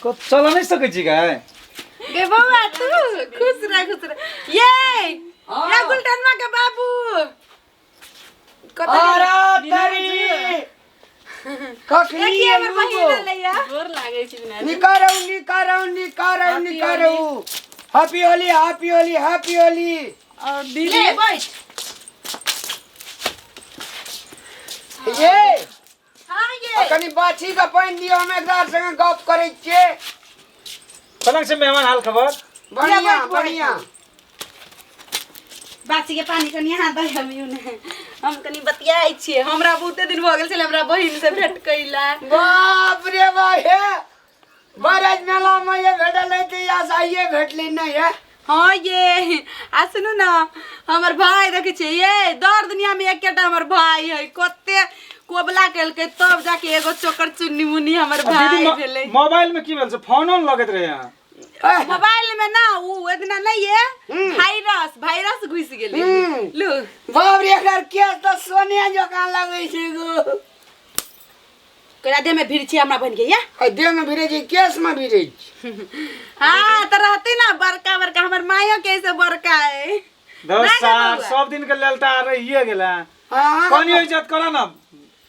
को चल नहीं सके छी का गे बउआ तू खुश रह ये या गुलटनमा के बाबू अरे तेरी कखनी हमर बहिन लैया गोर लागे छी बिना निकारो हैप्पी होली और ले बैठ ये हां ये कनी बाछी का पानी दियो हम एकदार संग गप करे छिए पलंग से मेहमान हाल खबर बढ़िया बासी के पानी कनी हां दे हम कनी बतियाई छिए हमरा बहुते दिन भ गेल छले हमरा बहिन से भेट कइला बाप रे बा हे बरज मेला में ये भेटल है त या साइए भेटले नहीं है हाँ ये आ सुनू ना हमर भाई देखे छे ये दर दुनिया में एकटा हमर भाई है कते कोबला केल के तब जाके एगो चोकर चुन्नी मुन्नी हमर भाई भेले मोबाइल में की भेल से फोन लगत रहे यहाँ मोबाइल में ना उ एतना नहीं है वायरस घुस गेले लू बाप रे एकर केस त सोनिया जका लगे छै गो करा दे में भीड़ छे हमरा बन के या आ देह में भिरे छै केस में भिरे छै हां त रहते ना बड़का बड़का हमर मायो कैसे बड़का है 10 साल सब दिन के लेलता रहिए गेला कनी इज्जत करा ना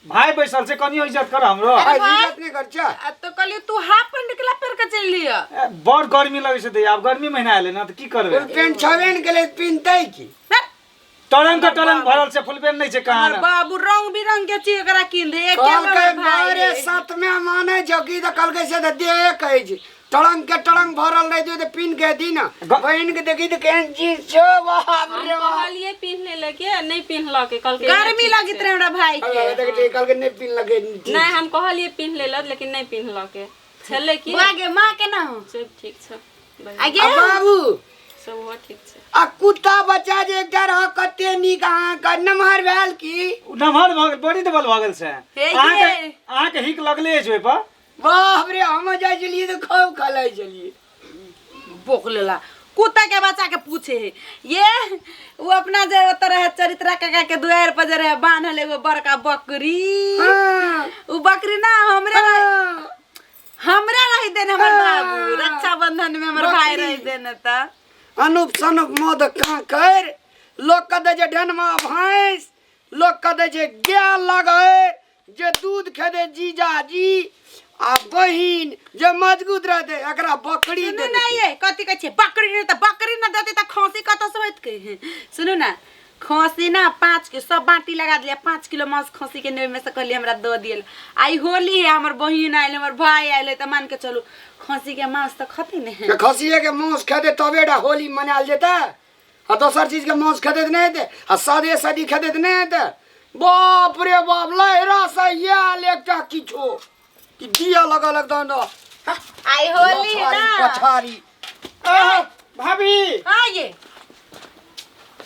भाई बैसल से कनी इज्जत कर हमरो इज्जत नहीं कर छ तो कहलियो तू हाफ पैंट निकला पेर के चल लिया बड़ गर्मी लगे से अब गर्मी महीना आले ना तो की करबे पेंट छवेन के लिए पिनतै की टरंग का टरंग भरल से फुल पेन नहीं छे कहां ना बाबू रंग बिरंग के चीज एकरा किन दे एक कल के भाई मारे साथ में माने जोगी तो कल के से दे कहे छी टरंग के टरंग भरल रह दे पिन के दी ना बहन के देखी तो केन चीज छो बाप रे कहलिए पिन ले के नहीं पिन ल के कल के गर्मी लगित रहे हमरा भाई के देख कल के नहीं पिन लगे नहीं हम कहलिए पिन ले लेकिन नहीं पिन ल के छले की आगे मां के ना हो सब ठीक छ आगे बाबू सब हो ठीक छ आ कुत्ता बच्चा जे एकटा रह कते नी कहां का नमहर भेल की नमहर भगल बड़ी डबल भगल से आहां के हिक लगले छै पर बाप रे हम जाय चलिए तो खूब खलाय चलिए बोक लेला कुत्ता के बच्चा के पूछे है ये वो अपना जे तरह चरित्रा काका के द्वार पर जे रहे बांधल एगो बड़का बकरी उ बकरी ना हमरा रही देन हमर बाबू रक्षाबंधन में हमर भाई रही देन त अनुप सनुप मद का कर लोग कदे जे ढनमा भैंस लोग कदे जे गाय लगे जे दूध खेदे जीजा जी आ बहिन जे मजबूत रहते एकरा बकरी दे सुनो ना ये कथि कहै छै बकरी नहीं त बकरी न देते त खसी कत से होत के सुनो ना खसी ना 5 के सब बाटी लगा दिया 5 किलो मांस खसी के नेम में से कहली हमरा दो दियल आई होली है हमर बहिन आइल हमर भाई आइल त मान के चलू खसी के मांस त खती नहीं खसिए के मांस खेदे तबेडा होली मनाल जेता आ दोसर चीज के मांस खेदे नहीं दे आ सादे सदी खेदे नहीं दे बाप रे बाप लहरा से ये एकटा किछो कि दिया लगा लगता ना आई होली ना पछारी भाभी हां ये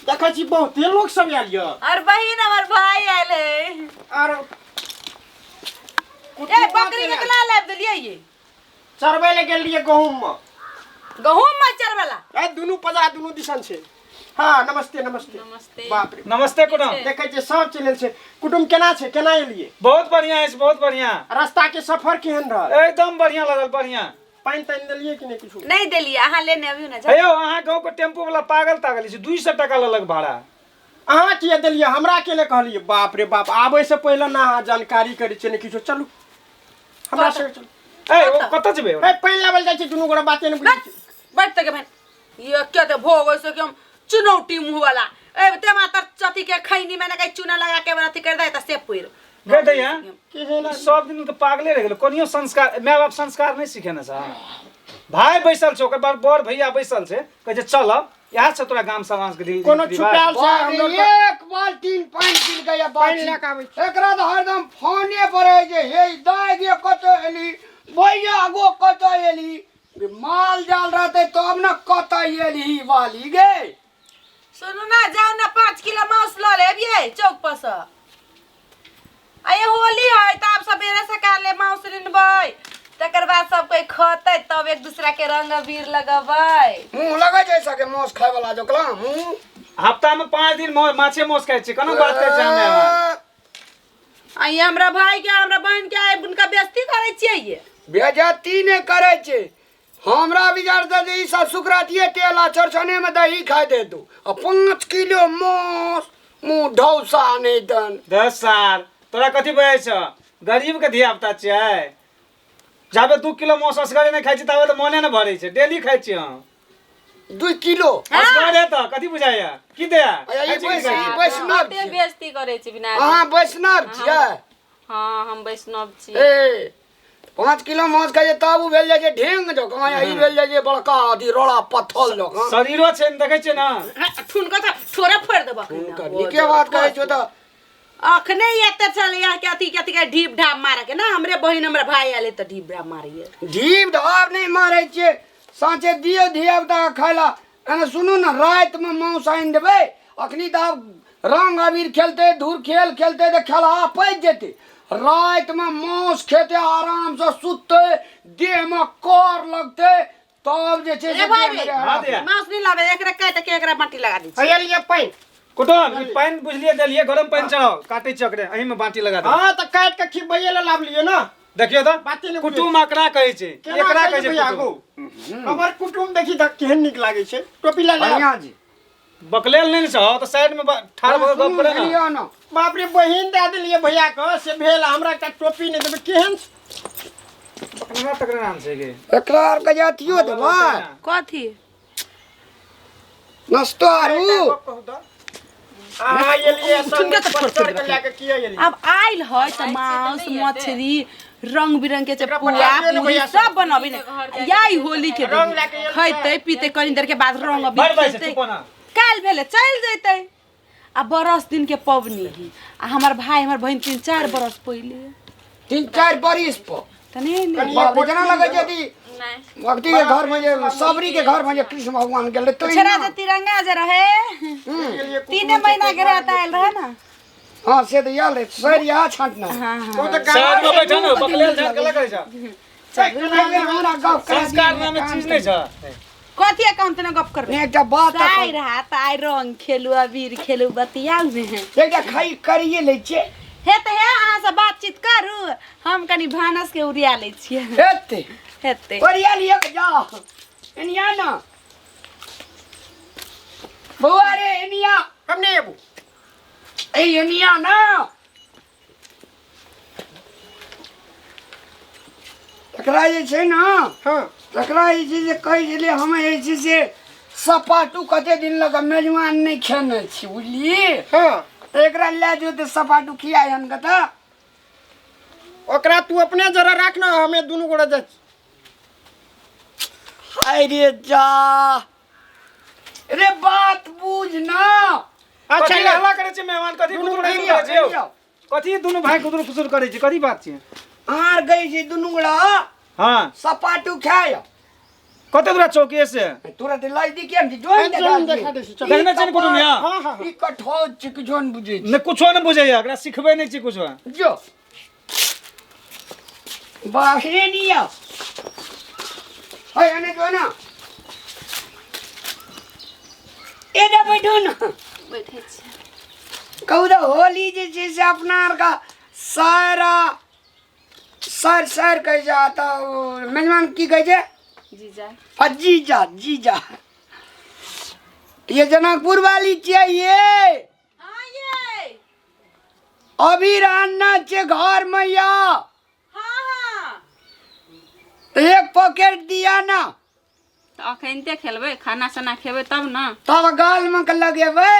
देखै छी बहुते लोग सब आयल य और बहिन हमर भाई आइल है और ए बकरी के कला लाब देलिए ये चरबै ले गेल लिए गहूम में चरवाला ए दुनु पजा दुनु दिसन छै हां नमस्ते नमस्ते बाप रे नमस्ते कुटुम देखै छी सब चलल छै कुटुम केना छै केना एलिए बहुत बढ़िया है बहुत बढ़िया रास्ता के सफर केहन रहल एकदम बढ़िया लगल बढ़िया पानी तानी देलिए कि नहीं कुछ नहीं देलिए अहाँ लेने अबियो ना हेयो अहाँ गांव के टेम्पो वाला पागल तागल छै 200 टका लेलक भाड़ा अहाँ किए देलिए हमरा के ले कहलिए बाप रे बाप आबै से पहिले ना जानकारी करै छै ने किछो चलू हमरा से चलू ए ओ कत जेबे ए पहिल लेवल जाइ छै दुनु गोरा बाते ने बुझै बैठ तक बहन ये क्या तो भोग होइसे कि हम चुनौती मुंह वाला ए ते मातर चती के खैनी में ना कहीं चूना लगा के अथी कर दे त से पुर गए दैया सब दिन के पागले रह गेल कोनियो संस्कार माय बाप संस्कार नहीं सीखे ना सा भाई बैसल छ ओकर बाद बड़ भैया बैसल छै कहे जे चल यहाँ से तोरा गाम समाज के कोनो छुपाल छै हमरो एक बाल्टी पानी पी गया पानी लेके आबै छै एकरा तो हरदम फोने पर है जे हे दाय गे कत एली भैया गो कत एली माल जाल रहते तब न कत एली वाली गे सुनो ना जाओ ना 5 किलो मांस ल लेबिए चौक पर से आये होली है त आप सबेरे से काल ले मांस रिनबै तकर बाद सब कोई खतै तब एक दूसरा के रंग अबीर लगबै मुंह लगे जैसा के मांस खाए वाला जोकला मुंह हफ्ता में 5 दिन माछे मोस खाइ छी कोनो बात छै हमें आई हमरा भाई के हमरा बहन के आइ उनका बेइज्जती करे छियै ये बेजती ने करे छे हमरा विचार से जे ई सब सुकरातिए तेला चरचने में दही खा दे दो आ 5 किलो मांस मुंह ढौसा नहीं दन 10 साल तोरा कथी बजै छ गरीब के धिया पुता छै जाबे 2 किलो मांस असगरे नहीं खाइ छी ताबे त मोने न भरै छै डेली खाइ छी हम 2 किलो असगरे त कथी बुझाइया की दे वैष्णव कते बेइज्जती करे छी बिना अहाँ वैष्णव छियै हाँ हम वैष्णव छी ए 5 किलो मांस खाइए तब उ भेल जाय छै ढेंग जकां ई भेल जाय छै बड़का अथी रोड़ा पत्थर जकां शरीरो छै न देखै छै न ठुनका त ठोरा फोड़ देबो नीके बात कहै छो त अखने एते चल या के अथी के ढीप ढाप मारे के ना हमरे बहिन हमरा भाई आले त ढीप ढाप मारिए ढीप ढाप नहीं मारे छे साँचे दियो धियापुता खाइला एने सुनू न रात में मांस आइन देबै अखनी त रंग अबीर खेलते धूर खेल खेलते त खेला पैज जेते रात में मांस खेते आराम से सुतते देह में कर लगते तब जे छे ए भाई हाँ दिया। मांस नहीं लावे एकरा काट के एकरा माटी लगा दी हैया लिए पाइन कुटुम ई पानि बुझलिए देलिए गरम पानि चढ़ाओ काटै छी ओकरे अही में बाटी लगा दे हाँ तो काट के खिबैये ले लाभ लिए ना देखियो त बाटी ने कुटुम एकरा कहै छै एकरा कहै छै कुटुम हमर कुटुम देखी त केहन नीक लागे छै टोपी ला ले बढ़िया जी बकलेल नहीं छ त साइड में ठाड़ भऽ गप करे ना लियो न बाप रे बहिन दे देलिए भैया के से भेल हमरा एकटा टोपी नहीं देबे केहन बकलेल तकरे नाम छै गे एकरा आर के जातियो देबै कथी नस्तो आरू आ ये लिए सब पत्थर के लेके किया ये अब आइल है त मांस मछली रंग बिरंग के एकरा पुआ पठाइए ने पूरी भैया सब बनबी याई होली के रंग दिन लेके ये खैते पीते कनी देर के बाद रंग अबी भाई भाई से खेते चुप ना काल भेले चल जैते आ बरस दिन के पवनी ही आ हमर भाई हमर बहन 3-4 बरस पहिले 3-4 बरिस पर तने बाप रे जना लगे यदि नहीं भक्ति के घर में जे सबरी के घर में जे कृष्ण भगवान गेले तो छरा जे तिरंगा जे रहे 3 महीना के रहता आयल रहे ना हां से तो याद है सर यहाँ छांटना हां तो हां तो साइड में बैठा ना बकलेल झाड़ के लगे छ हमरा गाँव संस्कार नामे चीज नहीं छ कथी अकाउंट ने गप करबे एकटा बात आइ रहा त आइ रंग खेलू अबीर खेलू बतियाऊ में एकटा खाई करिए ले छे हे त हे अहाँ से बातचीत करू हम कनी भानस के उड़िया ले छियै हेते हेते करिया लिया के जा एनिया ना बुआ रे एनिया हम नहीं अबू ए एनिया ना एकरा जे छै ना हां एकरा जे छै से कहै छलै हम जे छै से सपाटू कते दिन लग मेजबान नहीं खेने छी बुझलिए हां एकरा ले जो तो सपाटू खियायन के त ओकरा तू अपने जरा राख ना हमें दोनों गोड़ा जा हाय रे जा रे बात बुझ ना अच्छा कथी ले हल्ला करे छै मेहमान कथी दुनू कुतुर भाई करे छै कथी दुनु भाई कुतुर कुतुर करे छै कथी बात छै आर गई छै दुनू गोड़ा हां सपाटू खाय कते दूरा चौकी से तुरंत लाई दी केम जोइन जोइन देखा देखा दै छी, चल। देखने छै ने कुटुम यहाँ? हां हां ई कठोर छै कि जोन बुझै छै ने कुछो ने बुझैया एकरा सिखबै नहीं छी कुछो जो बाहरे निया हाय अने जो ना एदा बैठो ना बैठे छी कहू तो होली जे छै से अपना आर का सारा सर कह जाता मेजबान की कह छै जीजा जीजा जीजा ये जनकपुर वाली चाहिए हां ये अभी रहना चाहिए घर में या हां हां एक पॉकेट दिया ना तो अखनते खेलबे खाना सना खेबे तब ना तब गाल में के लगेबे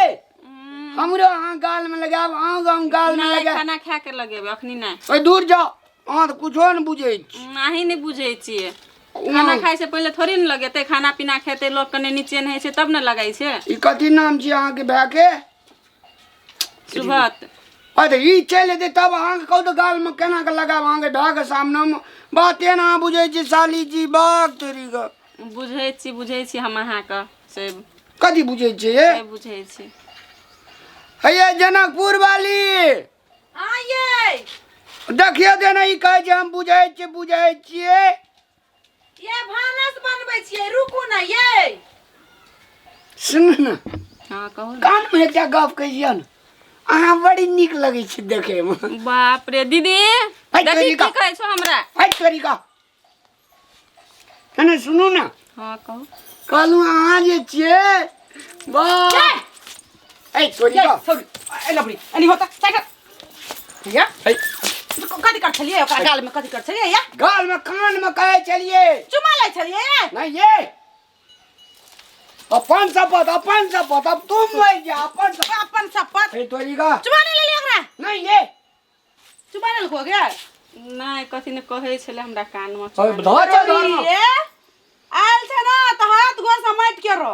हमरो अहाँ गाल में लगाब अहाँ गाल में नहीं लगा खाना खा के लगेबे अखनी नहीं ओए दूर जाओ अहाँ तो कुछो न बुझे छी नहीं नहीं बुझे छिए खाना खाए से पहले थोड़ी न लगेते खाना पीना खेते लोग कने नीचे नहीं छै तब न लगाई छै ई कथी नाम छी अहाँ के भाई के सुभत अरे ई चल दे तब अहाँ के कहू तो गाल में केना के लगाब अहाँ के भाई के सामने में बाते ना बुझे छी साली जी बात तेरी का बुझे छी हम अहाँ का से कथी बुझे छी ये बुझे छी हे जनकपुर वाली हां ये देखियो देना ई कहे छै हम बुझे छियै ये भानस बनबै छियै रुकू ना ये सुन ना हां कहू न। कान में एकटा गप कहियो न अहाँ बड़ी नीक लगे छै देखे में बाप रे दीदी हट देखी तरीका। की कहै छौ हमरा हट तरीका है ना सुनू ना हाँ कहू कहलू अहाँ जे छियै वाह ए तोरी का छोड़ ए लबड़ी अनि होता साइकिल या ए कथी कर छलिए ओकरा गाल में कथी कर छलिए या गाल में कान में कहे चलिए चुमा लै छलिए नहीं ये अपन शपथ अब तुम वही जा अपन शपथ ए तोरी का चुमा नहीं ले लिया ओकरा नहीं ये चुमा नहीं हो गया नहीं कथी ने कहे छले हमरा कान में और धर धर ये आल छ ना त हाथ गो समेट के रो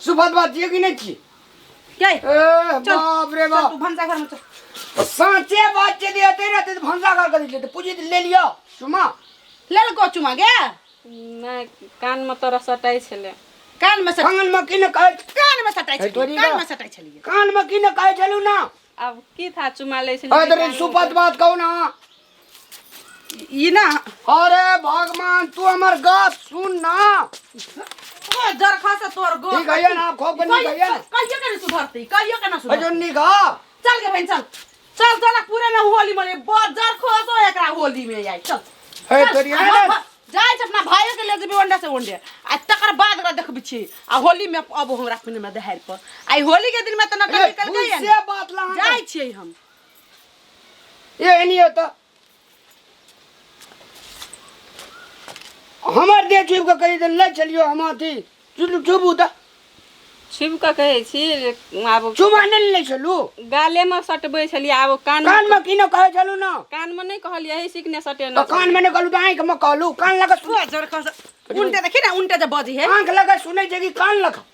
सुबह बात ये कि नहीं थी के ए बाप रे बाप तू भंसा घर में चल सांचे बात जे देते रहते तो भंसा कर कर लेते पूजी ले लियो सुमा ले को चुमा गया नहीं कान में तोरा सटाई छले कान में सट कान में किने कहे कान में सटाई ए, तोरी छलिए कान का? में सटाई छलिए कान में किने कहे चलू ना अब की था चुमा ले छले अरे सुपत बात कहू ना ये ना अरे भगवान तू हमार बात सुन ना ओ जरखा से तोर गो ठीक है ना खो के नहीं गया कहियो के नहीं सुधरती कहियो के ना सुधर अजो निगाह चल के बहन चल चल चल पूरे में होली मने बहुत जरखो सो एकरा होली में आई चल ए तोरी है ना जाय छ अपना भाइयो के ले जेबी वंडा से वंडे आ तकर बाद ओकरा देखबी छी आ होली में अब हमरा पिने में दहार पर आई होली के दिन में त न ए, निकल भूल गई से बात ला जाय छी हम ये नहीं होता हमार दे चुप का कही ले चलियो हम थी चुप चुप उता छिप का कहे छी अब चुमाने ले चलू गाले में सटबे छलिए अब कान कान में किने कहे चलू ना कान में नहीं कहलिए यही सीखने सटे तो न कान में ने कहलू तो आंख में कहलू कान लगा सुन ओ जरखा से उल्टे देखी ना उल्टे जे बजी है आंख लगा सुने जगी कान लगा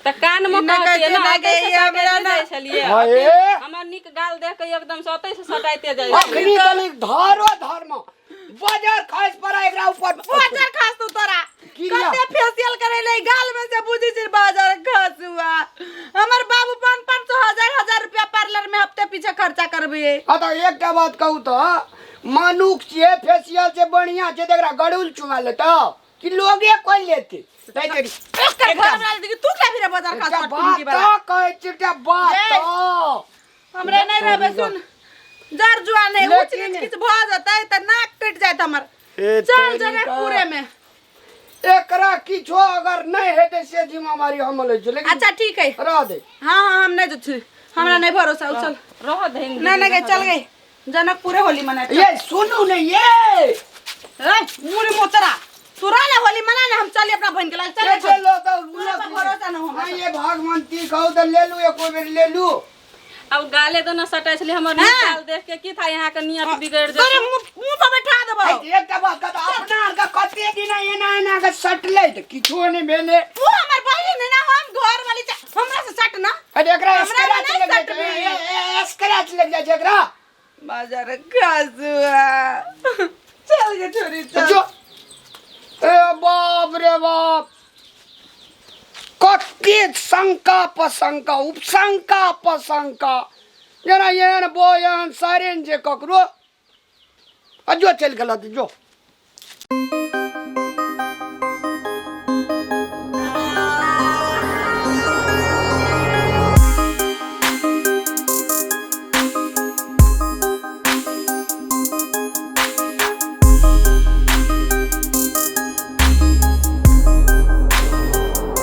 त कान में इन्ना कहतिए ना कहते कैसे ना सटाई हमरा ना। जाय छलिए हाय हमर निक गाल देख के एकदम सटै से सटाइते जाय अखनी तलिक धारो धर्म बाजार खास पर एकरा ऊपर बाजार खास तू तोरा किरिया? कते फेशियल करे ले गाल में से बुझी छी बाजार खास हुआ हमर बाबू 500 1000 रुपया पार्लर में हफ्ते पीछे खर्चा करबे आ तो एकटा बात कहू तो मानुक छे फेशियल से बढ़िया छे एकरा गड़ुल चुमा लेता कि लोगे कोई लेते तै तेरी एक घर वाला देखी तू क्या फिर बाजार खास एकटा पटकी बात वाला तो कहे चिटा बात ए, तो हमरे नहीं रहबे सुन जर जुआ नहीं उच लेकिन- नीच किछ भ जाता त नाक कट जात हमर ए, चल तेरी जरा का- पूरे में एकरा किछो अगर नहीं हेते से जिम्मेवारी हम ले छ लेकिन अच्छा ठीक है रह दे हां हां हम नहीं जछु हमरा नहीं भरोसा चल रह देंगे नहीं नहीं चल गई जनक पूरे होली मना ये सुनू नहीं ये मुरी मोतरा तू रह ले होली मना ले हम चल अपना बहन के लग ये चल लो तो पूरा पे भरोसा न हो हां ये भगवान ती कहू तो ले लू एको बेर ले लू अब गाले तो न सटाई छलिए हमर हाँ। निकाल देख के की था यहाँ के नियत बिगड़ तोरे दे मुंह पे बैठा देबो एकटा बात का अपना का कते दिन एना एना के सटले त किछो नहीं भेले तू हमर बहन है ना हम घर वाली हमरा से सट ना अरे एकरा हमरा स्क्रैच नहीं लग सट जाए भी। स्क्रैच लग जाए एकरा बाजार खासुआ चल के छोरी चल जो ए बाप रे बाप कति शंका पशंका उपशंका पशंका जना येन बोयन सारेन जे ककरो अजो चल गलत जो